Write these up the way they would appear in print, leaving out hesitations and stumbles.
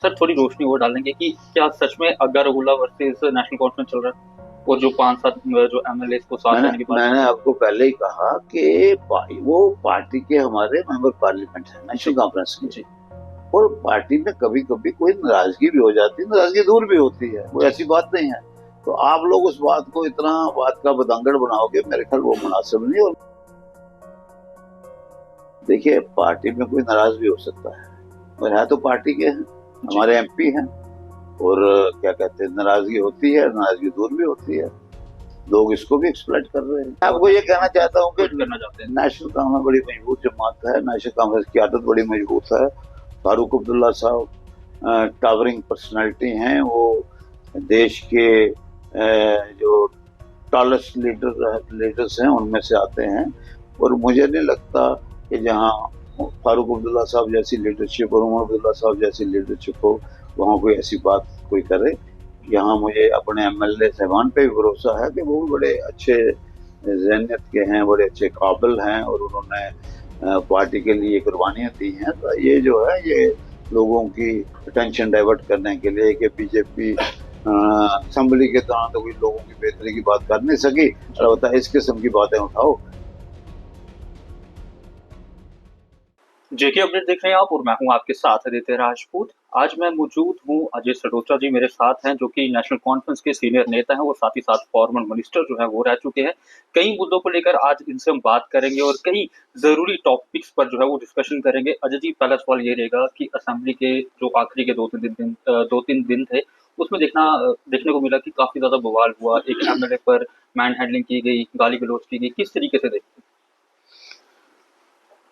Sir थोड़ी रोशनी वो डालेंगे कि क्या सच में अग्गारहुल्ला वर्सेस नेशनल कॉन्फ्रेंस चल रहा है और जो 5-7 जो एमएलए को साथ मैंने लेने की बात मैंने आपको पहले ही कहा कि वो पार्टी के हमारे मेंबर पार्लियामेंट है नेशनल जी कॉन्फ्रेंस के। जी और पार्टी में कभी कभी कोई नाराजगी भी हो जाती है, नाराजगी दूर भी होती है, कोई ऐसी बात नहीं है। तो आप लोग उस बात को इतना बात का बतंगड़ बनाओगे, मेरे ख्याल वो मुनासिब नहीं। और देखिए, पार्टी में कोई नाराज भी हो सकता है, और है तो पार्टी के हैं, जी हमारे एमपी हैं। और क्या कहते हैं, नाराजगी होती है, नाराजगी दूर भी होती है। लोग इसको भी एक्सप्लॉइट कर रहे हैं। मैं आपको ये कहना चाहता हूँ कि करना चाहते हैं। नेशनल कांग्रेस बड़ी मजबूत जमात है, नेशनल कांग्रेस की आदत बड़ी मजबूत है। फारूक अब्दुल्ला साहब टावरिंग पर्सनालिटी हैं। वो देश के जो टॉलेस्ट लीडर्स हैं उनमें से आते हैं। और मुझे नहीं लगता कि जहाँ फारूक अब्दुल्ला साहब जैसी लीडरशिप और उमर अब्दुल्ला साहब जैसी लीडरशिप हो, वहाँ कोई ऐसी बात कोई करे। यहाँ मुझे अपने एमएलए साहबान पे भी भरोसा है कि वो भी बड़े अच्छे जहनीत के हैं, बड़े अच्छे काबिल हैं, और उन्होंने पार्टी के लिए कुर्बानियां दी हैं। तो ये जो है, ये लोगों की अटेंशन डाइवर्ट करने के लिए कि बीजेपी असेंबली के दौरान तो कोई लोगों की बेहतरी की बात कर नहीं सकी, अलबत्ता इस किस्म की बातें उठाओ। जेके अपडेट देख रहे हैं आप और मैं हूं आपके साथ आदित्य राजपूत। आज मैं मौजूद हूं, अजय सडोत्रा जी मेरे साथ हैं जो कि नेशनल कॉन्फ्रेंस के सीनियर नेता हैं और साथ ही साथ फॉर्मर मिनिस्टर जो है वो रह चुके हैं। कई मुद्दों को लेकर आज इनसे हम बात करेंगे और कई जरूरी टॉपिक्स पर जो है वो डिस्कशन करेंगे। अजय जी, पहला सवाल ये रहेगा कि असेंबली के जो आखिरी के 2-3 दिन थे उसमें देखने को मिला कि काफी ज्यादा बवाल हुआ। एक एमएलए पर मैन हैंडलिंग की गई, गाली गलौज की गई, किस तरीके से देखते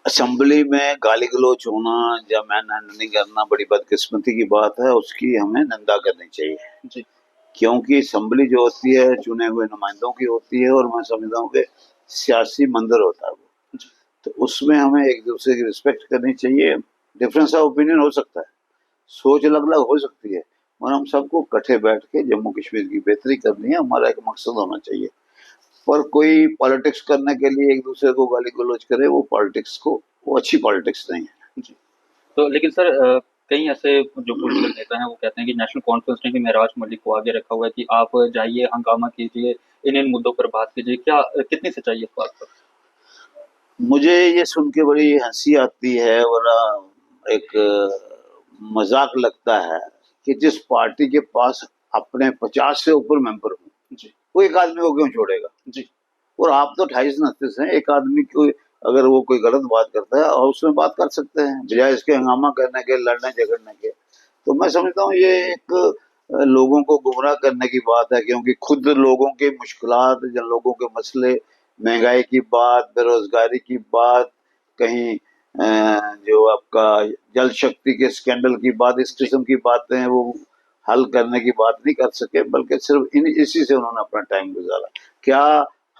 असेंबली में गाली गलौज होना या मैन हैंडलिंग करना बड़ी बदकिस्मती की बात है, उसकी हमें निंदा करनी चाहिए। हैं? जी क्योंकि असेंबली जो होती है चुने हुए नुमाइंदों की होती है, और मैं समझता हूँ कि सियासी मंदिर होता है वो। जी तो उसमें हमें एक दूसरे की रिस्पेक्ट करनी चाहिए। डिफरेंस ऑफ ओपिनियन हो सकता है, सोच अलग अलग हो सकती है, और हम सबको इकट्ठे बैठ के जम्मू कश्मीर की बेहतरी करनी है, हमारा एक मकसद होना चाहिए। पर कोई पॉलिटिक्स करने के लिए एक दूसरे को गाली गलौज करे, वो पॉलिटिक्स को, वो अच्छी पॉलिटिक्स नहीं है। जी। तो लेकिन सर कई ऐसे जो पॉलिटिकल नेता हैं वो कहते हैं कि नेशनल कॉन्फ्रेंस ने ही महराज मलिक को आगे रखा हुआ है कि आप जाइए, हंगामा कीजिए, इन मुद्दों पर बात कीजिए। क्या कितनी सच्चाई है इस बात पर? मुझे ये सुन के बड़ी हंसी आती है, और एक मजाक लगता है कि जिस पार्टी के पास अपने 50 से ऊपर मेंबर हो, जी वो एक आदमी को क्यों छोड़ेगा। जी और आप तो 28-29 हैं, एक आदमी को अगर वो कोई गलत बात करता है और उसमें बात कर सकते हैं, बजाय इसके हंगामा करने के, लड़ने झगड़ने के। तो मैं समझता हूँ ये एक लोगों को गुमराह करने की बात है, क्योंकि खुद लोगों के मुश्किलात, जन लोगों के मसले, महंगाई की बात, बेरोजगारी की बात, कहीं जो आपका जल शक्ति के स्कैंडल की बात, इस जी किस्म की बातें हैं, वो हल करने की बात नहीं कर सके, बल्कि सिर्फ इसी से उन्होंने अपना टाइम गुजारा। क्या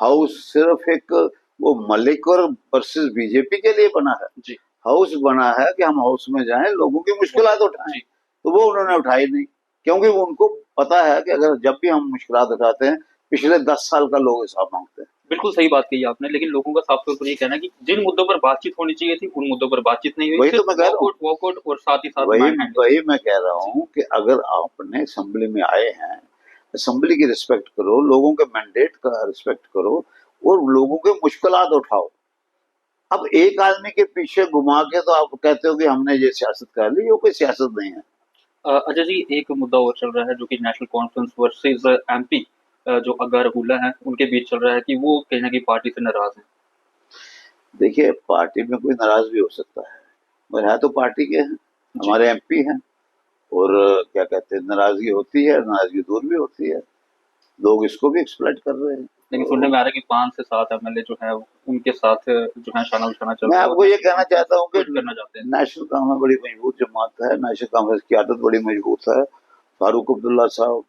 हाउस सिर्फ एक वो मलिक और वर्सेस बीजेपी के लिए बना है? जी हाउस बना है कि हम हाउस में जाएं, लोगों की मुश्किलात उठाएं। जी तो वो उन्होंने उठाई नहीं, क्योंकि उनको पता है कि अगर जब भी हम मुश्किलात उठाते हैं, पिछले 10 साल का लोग हिसाब मांगते हैं। बिल्कुल सही बात कही आपने, लेकिन लोगों का साफ तौर पर ये कहना है कि जिन मुद्दों पर बातचीत होनी चाहिए थी उन मुद्दों पर बातचीत नहीं हुई, वही तो सिर्फ मैं कह रहा हूँ, वॉकआउट और साथ ही साथ वही मैन हैंडलिंग। वही मैं कह रहा जी हूँ कि अगर आपने असेंबली में आए हैं, असेंबली की रिस्पेक्ट करो, लोगों के मैंडेट का रिस्पेक्ट करो, और लोगों के मुश्किलात उठाओ। अब एक आदमी के पीछे घुमा के तो आप कहते हो कि हमने ये सियासत कर ली, ये कोई सियासत नहीं है। अजय जी, एक मुद्दा और चल रहा है जो कि नेशनल कॉन्फ्रेंस वर्सेस एमपी जो अग्गारहुल्ला हैं उनके बीच चल रहा है कि वो कहीं ना कहीं पार्टी से नाराज हैं। देखिए, पार्टी में कोई नाराज भी हो सकता है, और है तो पार्टी के हैं, जी हमारे एमपी हैं। और क्या कहते हैं, नाराजगी होती है, नाराजगी दूर भी होती है। लोग इसको भी एक्सप्लॉइट कर रहे हैं। लेकिन सुनने तो में आ रहा है कि 5 से 7 एमएलए जो है उनके साथ जो है शाना बिशाना चल मैं रहा है और आपको ये नेशनल कहना कॉन्फ्रेंस चाहता हूँ कि क्विट करना चाहते हैं। नेशनल कांग्रेस बड़ी मजबूत जमात है, नेशनल कांग्रेस की आदत बड़ी मजबूत है। फारूक अब्दुल्ला साहब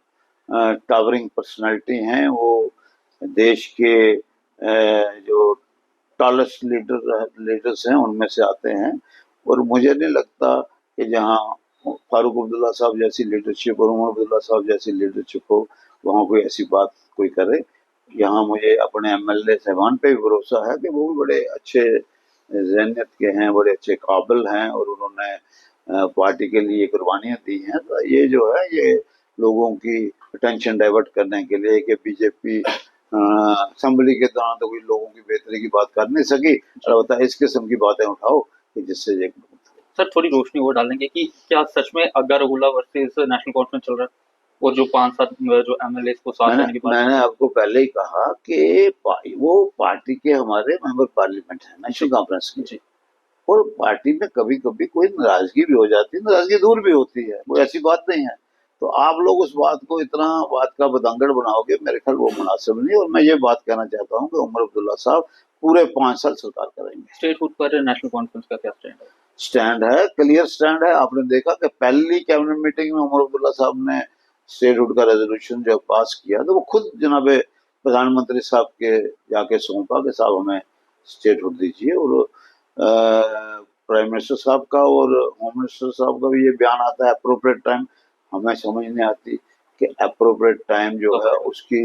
टावरिंग पर्सनालिटी हैं। वो देश के जो टॉलेस्ट लीडर्स हैं उनमें से आते हैं। और मुझे नहीं लगता कि जहाँ फारूक अब्दुल्ला साहब जैसी लीडरशिप और उमर अब्दुल्ला साहब जैसी लीडरशिप हो, वहाँ कोई ऐसी बात कोई करे। यहाँ मुझे अपने एमएलए साहबान पे भी भरोसा है कि वो भी बड़े अच्छे जहनीत के हैं, बड़े अच्छे काबिल हैं, और उन्होंने पार्टी के लिए कुर्बानियां दी हैं, तो ये जो है ये लोगों की अटेंशन डाइवर्ट करने के लिए कि बीजेपी असेंबली के दौरान तो कोई लोगों की बेहतरी की बात कर नहीं सकी, अलबत्ता इस किस्म की बातें उठाओ कि जिससे ये सर थोड़ी रोशनी वो डालेंगे कि क्या सच में अग्गारहुल्ला वर्सेस नेशनल कॉन्फ्रेंस चल रहा है, और जो 5-7 जो एमएलए को साथ मैंने लेने की बात मैंने आपको पहले ही कहा कि वो पार्टी के हमारे मेंबर पार्लियामेंट है नेशनल कॉन्फ्रेंस के, जी और पार्टी में कभी कभी कोई नाराजगी भी हो जाती है, नाराजगी दूर भी होती है, वो ऐसी बात नहीं है। तो आप लोग उस बात को इतना बात का बतंगड़ बनाओगे, मेरे ख्याल वो मुनासिब नहीं। और मैं ये बात कहना चाहता हूँ कि उमर अब्दुल्ला साहब पूरे 5 साल सरकार करेंगे। स्टेटहुड पर नेशनल कॉन्फ्रेंस का क्या स्टैंड है? स्टैंड है, क्लियर स्टैंड है। आपने देखा कि पहली कैबिनेट मीटिंग में उमर अब्दुल्ला साहब ने स्टेटहुड का रेजोल्यूशन जब पास किया तो वो खुद जनाबे प्रधानमंत्री साहब के जाके सौंपा कि साहब हमें स्टेटहुड दीजिए। और प्राइम मिनिस्टर साहब का और होम मिनिस्टर साहब का भी ये बयान आता है अप्रोप्रिएट टाइम। हमें समझ नहीं आती कि अप्रोप्रिएट टाइम जो है उसकी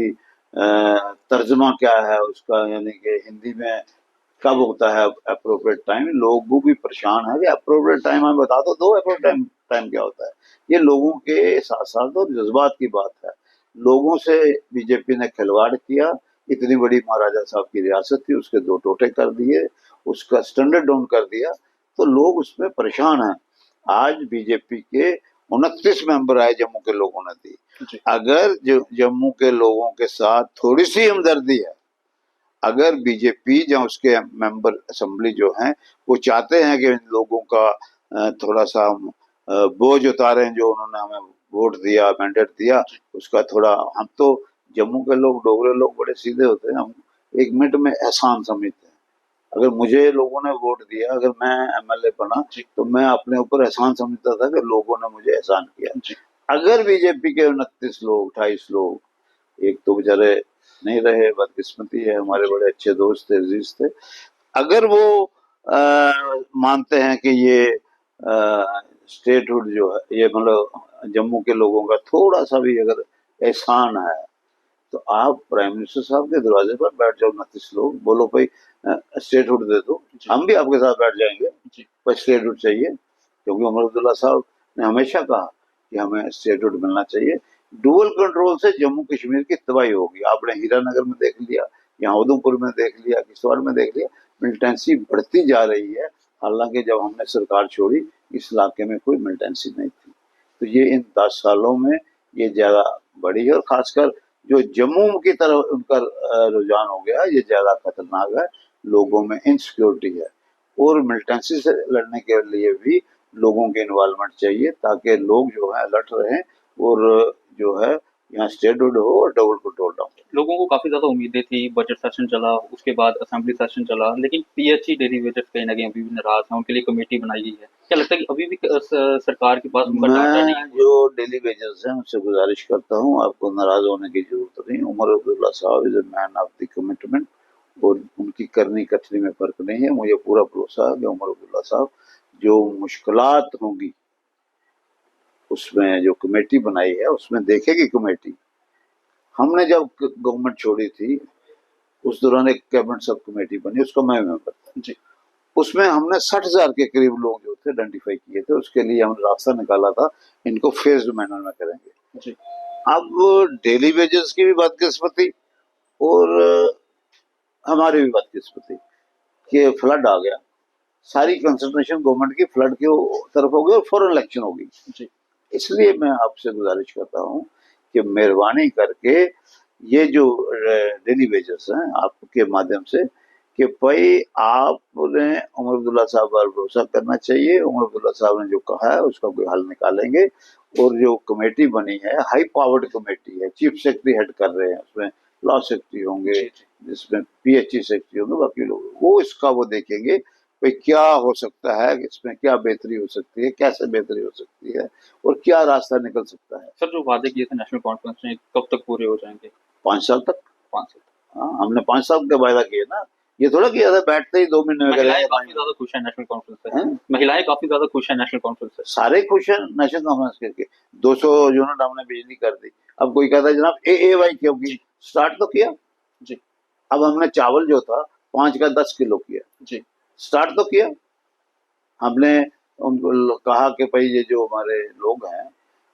तर्जमा क्या है उसका, यानी कि हिंदी में कब होता है अप्रोप्रिएट टाइम। लोग भी परेशान है कि अप्रोप्रिएट टाइम हमें बता दो अप्रोप्रिएट टाइम क्या होता है। ये लोगों के साथ साथ और जज्बात की बात है। लोगों से बीजेपी ने खिलवाड़ किया। इतनी बड़ी महाराजा साहब की रियासत थी, उसके 2 टोटे कर दिए, उसका स्टैंडर्ड डाउन कर दिया, तो लोग उसमें परेशान हैं। आज बीजेपी के 29 मेंबर आए, जम्मू के लोगों ने दी। अगर जम्मू के लोगों के साथ थोड़ी सी हमदर्दी है, अगर बीजेपी या उसके मेंबर असेंबली जो हैं वो चाहते हैं कि इन लोगों का थोड़ा सा हम बोझ उतारें, जो उन्होंने हमें वोट दिया, मैंडेट दिया, उसका थोड़ा, हम तो जम्मू के लोग, डोगरे लोग बड़े सीधे होते हैं, हम 1 मिनट में एहसान समझते हैं। अगर मुझे लोगों ने वोट दिया, अगर मैं एमएलए बना, तो मैं अपने ऊपर एहसान समझता था कि लोगों ने मुझे एहसान किया। अगर बीजेपी के 29 लोग, 28 लोग, एक तो बेचारे नहीं रहे, बदकिस्मती है, हमारे बड़े अच्छे दोस्त थे, अजीज थे, अगर वो मानते हैं कि ये स्टेटहुड जो है, ये मतलब जम्मू के लोगों का थोड़ा सा भी अगर एहसान है, तो आप प्राइम मिनिस्टर साहब के दरवाजे पर बैठ जाओ, 29 लोग, बोलो भाई स्टेटहुड दे दो, हम भी आपके साथ बैठ जाएंगे, पर स्टेटहुड चाहिए। क्योंकि उमर अब्दुल्ला साहब ने हमेशा कहा कि हमें स्टेटहुड मिलना चाहिए। डुअल कंट्रोल से जम्मू कश्मीर की तबाही होगी। आपने हीरानगर में देख लिया, यहाँ उधमपुर में देख लिया, किश्तवाड़ में देख लिया, मिलिटेंसी बढ़ती जा रही है। हालांकि जब हमने सरकार छोड़ी, इस इलाके में कोई मिलिटेंसी नहीं थी। तो ये इन 10 सालों में ये ज्यादा बढ़ी है, और खासकर जो जम्मू की तरफ उनका रुझान हो गया, ये ज्यादा खतरनाक है। लोगों में इनसिक्योरिटी है, और मिलिटेंसी से लड़ने के लिए भी लोगों की इन्वॉल्वमेंट चाहिए, ताकि लोग जो है अलर्ट रहें, और जो है यहाँ स्टेटहुड हो और डबल कंट्रोल डाउन। लोगों को काफी ज्यादा उम्मीदें थी, बजट सेशन चला, उसके बाद असेंबली सेशन चला, लेकिन पीएचई डेली वेजेस कहीं ना कहीं अभी भी नाराज है, उनके लिए कमेटी बनाई गई है। क्या लगता है कि अभी भी सरकार के पास उनका ढांचा नहीं है? मैं जो डेली वेजेस हैं उनसे गुजारिश करता हूँ, आपको नाराज होने की जरूरत नहीं। उमर अब्दुल्ला साहब is a man of the commitment, और उनकी करनी कथनी में फर्क नहीं है। मुझे पूरा भरोसा है कि उमर अब्दुल्ला साहब जो मुश्किलात होंगी, उसमें जो कमेटी बनाई है उसमें देखेगी कमेटी। हमने जब गवर्नमेंट छोड़ी थी, उस दौरान एक कैबिनेट सब कमेटी बनी, उसका मैं मेंबर था जी। उसमें हमने 60,000 के करीब लोग जो थे आइडेंटिफाई किए थे। उसके लिए हमने रास्ता निकाला था, इनको फेज्ड मैनर में करेंगे जी। अब डेली वेजेस की भी बदकिस्मती, और हमारी भी बदकिस्मती कि फ्लड आ गया। सारी कंसंट्रेशन गवर्नमेंट की फ्लड की तरफ हो गई, और फॉरन इलेक्शन हो गई जी। इसलिए मैं आपसे गुजारिश करता हूँ कि मेहरबानी करके ये जो डेली वेजेस हैं, आपके माध्यम से, कि भाई आपने उमर अब्दुल्ला साहब पर भरोसा करना चाहिए। उमर अब्दुल्ला साहब ने जो कहा है उसका कोई हल निकालेंगे। और जो कमेटी बनी है, हाई पावर्ड कमेटी है, चीफ सेक्रेटरी हेड कर रहे हैं, उसमें लॉ सेक्रेटरी होंगे, जिसमें पीएचई सेक्रेटरी होंगे, बाकी लोग वो इसका वो देखेंगे भाई क्या हो सकता है, इसमें क्या बेहतरी हो सकती है, कैसे बेहतरी हो सकती है, और क्या रास्ता निकल सकता है। सर जो वादे किए थे नेशनल कॉन्फ्रेंस में, कब तक पूरे हो जाएंगे? 5 साल तक। 5 साल। हाँ, हमने 5 साल का वायदा किया ना, ये थोड़ा किया था बैठते ही 2 महीने में महिलाएं काफी ज्यादा खुश है नेशनल कॉन्फ्रेंस से, महिलाएं काफी ज्यादा खुश है नेशनल कॉन्फ्रेंस से, सारे खुश हैं नेशनल कॉन्फ्रेंस करके। 200 यूनिट हमने बिजली कर दी। अब कोई कहता है जनाब AAY क्यों की, स्टार्ट तो किया जी। अब हमने चावल जो था 5 का 10 किलो किया जी, स्टार्ट तो किया हमने। उनको कहा कि भाई ये जो हमारे लोग हैं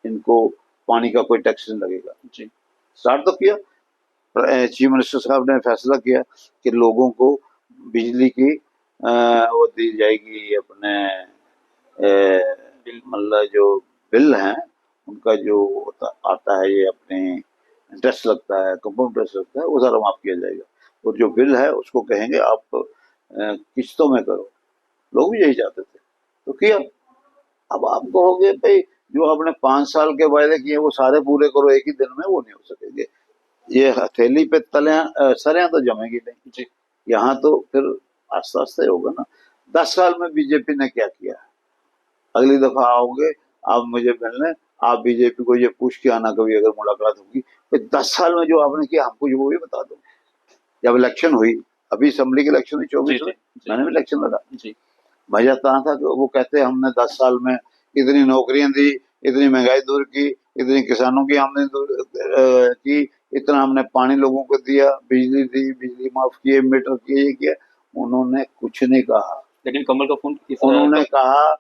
इनको पानी का कोई टैक्स नहीं लगेगा जी। स्टार्ट तो किया। चीफ मिनिस्टर साहब ने फैसला किया कि लोगों को बिजली की वो दी जाएगी अपने मतलब जो बिल हैं उनका जो आता है ये अपने इंटरेस्ट लगता है कंपाउंड इंटरेस्ट लगता है वो सारा माफ किया जाएगा और जो बिल है उसको कहेंगे आप किस्तों में करो। लोग भी यही चाहते थे तो किया। अब आप कहोगे भाई जो आपने 5 साल के वायदे किए वो सारे पूरे करो एक ही दिन में, वो नहीं हो सकेंगे। ये हथेली पे तलियां सरियां तो जमेगी नहीं जी। यहाँ तो फिर आस्ते आस्ते होगा ना। 10 साल में बीजेपी ने क्या किया, अगली दफा आओगे आप मुझे मिलने, आप बीजेपी को ये पूछ के आना कभी अगर मुलाकात होगी, फिर 10 साल में जो आपने किया हमको वो भी बता दो। जब इलेक्शन हुई, अभी असेंबली की इलेक्शन हुई 24 में, मैंने भी इलेक्शन लड़ा जी। मजा आता था कि वो कहते हमने 10 साल में इतनी नौकरियां दी, इतनी महंगाई दूर की, इतनी किसानों की आमदनी दूर की, इतना हमने पानी लोगों को दिया, बिजली दी, बिजली माफ किए, मीटर किए, ये किया। उन्होंने कुछ नहीं कहा। लेकिन कमल का फोन उन्होंने कहा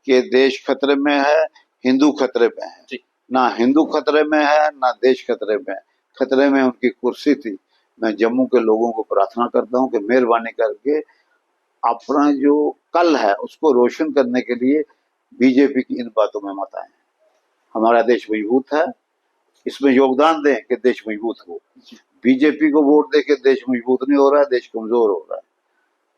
कि देश खतरे में है, हिंदू खतरे में है जी। ना हिंदू खतरे में है ना देश खतरे में है, खतरे में उनकी कुर्सी थी। मैं जम्मू के लोगों को प्रार्थना करता हूँ कि मेहरबानी करके अपना जो कल है उसको रोशन करने के लिए बीजेपी की इन बातों में मत आए। हमारा देश मजबूत है, इसमें योगदान दें कि देश मजबूत हो। बीजेपी को वोट दे के देश मजबूत नहीं हो रहा है, देश कमजोर हो रहा है।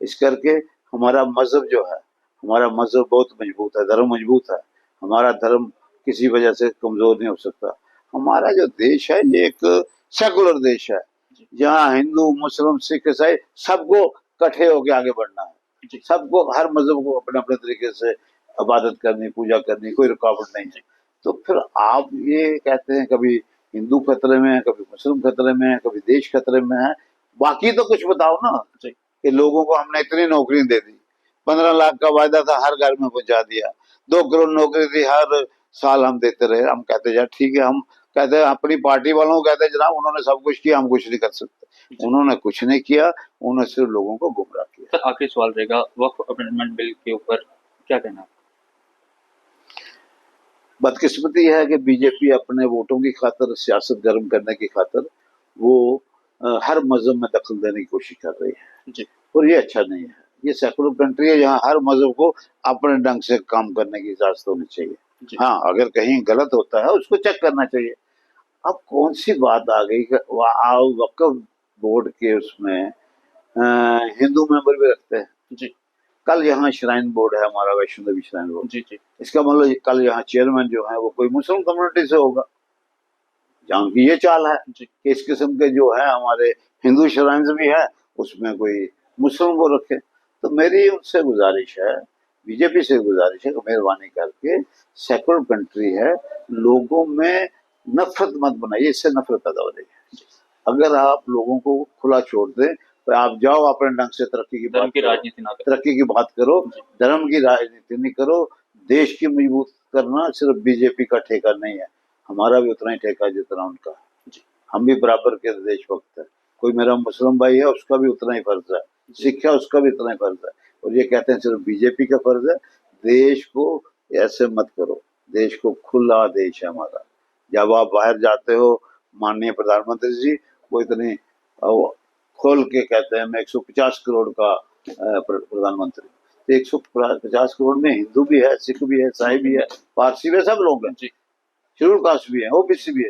इस करके हमारा मजहब जो है, हमारा मजहब बहुत मजबूत है, धर्म मजबूत है। हमारा धर्म किसी वजह से कमजोर नहीं हो सकता। हमारा जो देश है ये एक सेकुलर देश है, जहाँ हिंदू मुस्लिम सिख ईसाई सबको इकट्ठे होकर आगे बढ़ना है। सबको हर मजहब को अपने अपने तरीके से इबादत करनी, पूजा करनी, कोई रुकावट नहीं है। तो फिर आप ये कहते हैं कभी हिंदू खतरे में है, कभी मुस्लिम खतरे में है, कभी देश खतरे में है। बाकी तो कुछ बताओ ना कि लोगों को हमने इतनी नौकरी दे दी, 15 लाख का वायदा था हर घर में पहुंचा दिया, 2 करोड़ नौकरी थी हर साल हम देते रहे। हम कहते यार ठीक है, हम कहते हैं अपनी पार्टी वालों को कहते जनाब उन्होंने सब कुछ किया, हम कुछ नहीं कर सकते। उन्होंने कुछ नहीं किया, उन्होंने सिर्फ लोगों को गुमराह किया। सर आखिरी सवाल रहेगा, वक्फ अमेंडमेंट बिल के ऊपर क्या कहना है? बदकिस्मती है कि बीजेपी अपने वोटों की खातिर, सियासत गर्म करने की खातिर वो हर मजहब में दखल देने की कोशिश कर रही है जी। और ये अच्छा नहीं है। ये सेकुलर कंट्री है जहाँ हर मजहब को अपने ढंग से काम करने की इजाजत होनी चाहिए। हाँ, अगर कहीं गलत होता है उसको चेक करना चाहिए। अब कौन सी बात आ गई कि वक्फ बोर्ड के उसमें हिंदू मेंबर भी रखते हैं जी। कल यहाँ श्राइन बोर्ड है हमारा, वैष्णो देवी श्राइन बोर्ड जी जी। इसका मतलब कल यहाँ चेयरमैन जो है वो कोई मुस्लिम कम्युनिटी से होगा, जहाँ की ये चाल है कि इस किस्म के जो है हमारे हिंदू श्राइन्स भी है उसमें कोई मुस्लिम को रखे। तो मेरी उनसे गुजारिश है, बीजेपी से गुजारिश है कि मेहरबानी करके सेकुलर कंट्री है, लोगों में नफरत मत बनाइए, इससे नफरत पैदा हो रही है। अगर आप लोगों को खुला छोड़ दें तो आप जाओ अपने ढंग से तरक्की की बात करो, तरक्की की बात करो, धर्म की राजनीति नहीं करो। देश की मजबूत करना सिर्फ बीजेपी का ठेका नहीं है, हमारा भी उतना ही ठेका है जितना उनका है। हम भी बराबर के देशभक्त है। कोई मेरा मुस्लिम भाई है उसका भी उतना ही फर्ज है, सिख है उसका भी उतना ही फर्ज है। और ये कहते हैं सिर्फ बीजेपी का फर्ज है। देश को ऐसे मत करो, देश को खुला देश है हमारा। जब आप बाहर जाते हो, माननीय प्रधानमंत्री जी वो इतनी खोल के कहते हैं मैं 150 करोड़ का प्रधानमंत्री, तो 150 करोड़ में हिंदू भी है, सिख भी है, ईसाई भी है, पारसी भी है, सब लोग हैं, शेड्यूल कास्ट भी है, ओबीसी भी है।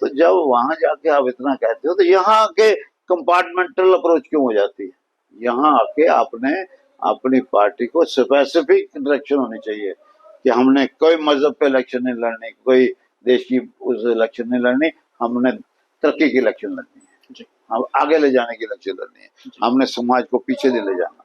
तो जब वहां जाके आप इतना कहते हो तो यहाँ आके कंपार्टमेंटल अप्रोच क्यों हो जाती है? यहाँ आके आपने अपनी पार्टी को स्पेसिफिक डायरेक्शन होनी चाहिए कि हमने कोई मजहब पे इलेक्शन नहीं लड़नी, कोई देश की उस इलेक्शन नहीं लड़नी, हमने तरक्की की इलेक्शन लड़नी है, हम आगे ले जाने की इलेक्शन लड़नी है, हमने समाज को पीछे नहीं ले जाना।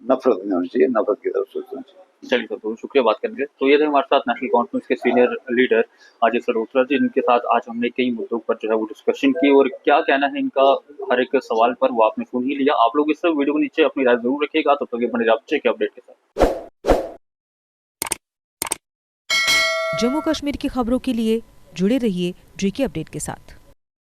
नफरत नहीं होनी चाहिए, नफरत की तरफ सोचना चाहिए। चलिए सर, बहुत शुक्रिया बात करने के लिए। तो ये थे हमारे साथ नेशनल कॉन्फ्रेंस के सीनियर लीडर अजय सरोत्रा जी, इनके साथ आज हमने कई मुद्दों पर जो है वो डिस्कशन की और क्या कहना है इनका हर एक सवाल पर वो आपने सुन ही लिया। आप लोग इस वीडियो के नीचे अपनी राय जरूर रखिएगा। तब तक बने रहिए के अपडेट के साथ। जम्मू कश्मीर की खबरों के लिए जुड़े रहिए JK अपडेट के साथ।